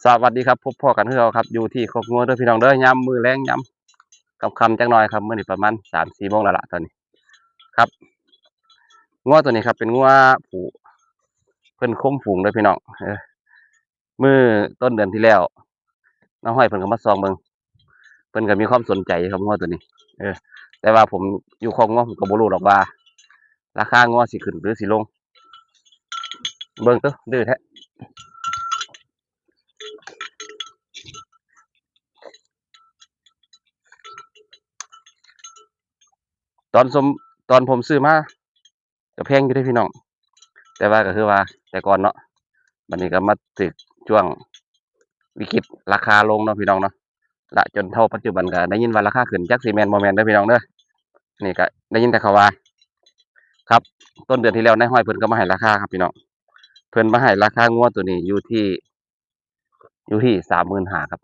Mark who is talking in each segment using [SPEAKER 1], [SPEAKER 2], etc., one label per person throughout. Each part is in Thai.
[SPEAKER 1] สวัสดีครับพบพ่อกันคือเราครับอยู่ที่คอกงัวเด้อพี่น้องเด้อยามมือแรงยามค่ำๆจักหน่อยครับมื้อนี้ประมาณ3-4 โมงแล้วล่ะตอนนี้ครับงัวตัวนี้ครับเป็นงัวผู้เพิ่นคุมฝูงเด้อพี่น้องมื้อต้นเดือนที่แล้วน้าห้อยเพิ่นก็มาส่องเบิ่งเพิ่นก็มีความสนใจครับงัวตัวนี้เออแต่ว่าผมอยู่คอกงัวผมก็บ่รู้หรอกว่าราคางัวสิขึ้นหรือสิลงเบิ่งเด้อดื้อแท้ตอนสมตอนผมซื้อมาก็แพงอยู่เด้อพี่น้องแต่ว่าก็คือว่าแต่ก่อนเนาะบัดนี้ก็มาถึกช่วงวิกฤตราคาลงเนาะพี่น้องเนาะละจนเท่าปัจจุบันก็ได้ยินว่าราคาขึ้นจักสิแม่นบ่แม่นเด้อพี่น้องเด้อนี่ก็ได้ยินแต่เขาว่าครับต้นเดือนที่แล้วนายห้อยเพิ่นก็มาให้ราคาครับพี่น้องเพิ่นมาให้ราคางัวตัวนี้อยู่ที่35,000ครับ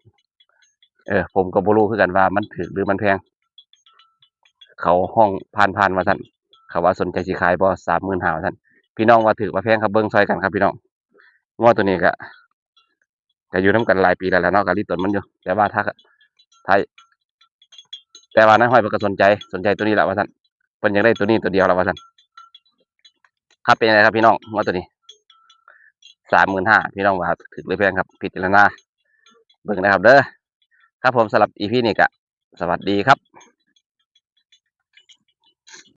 [SPEAKER 1] ผมก็บ่รู้คือกันว่ามันถูกหรือมันแพงเขาห้องผ่านๆว่าซั่นเขาว่าสนใจสิขายบ่35,000ว่าซั่นพี่น้องว่าถูกว่าแพงครับเบิ่งช่วยกันครับพี่น้องงัวตัวนี้ก็อยู่นำกันหลายปีแล้วแหละเนาะก็ลิตนมันอยู่แต่ว่าถ้าแต่ว่านายห้อยเพิ่นก็สนใจตัวนี้แหละว่าซั่นเพิ่นอยากได้ตัวนี้ตัวเดียวแล้วว่าซั่นครับเป็นจังไดครับพี่น้องงัวตัวนี้35,000พี่น้องว่าถูกหรือแพงครับพิจารณาเบิ่งนะครับเด้อครับผมสำหรับ EP นี้ก็สวัสดีครับ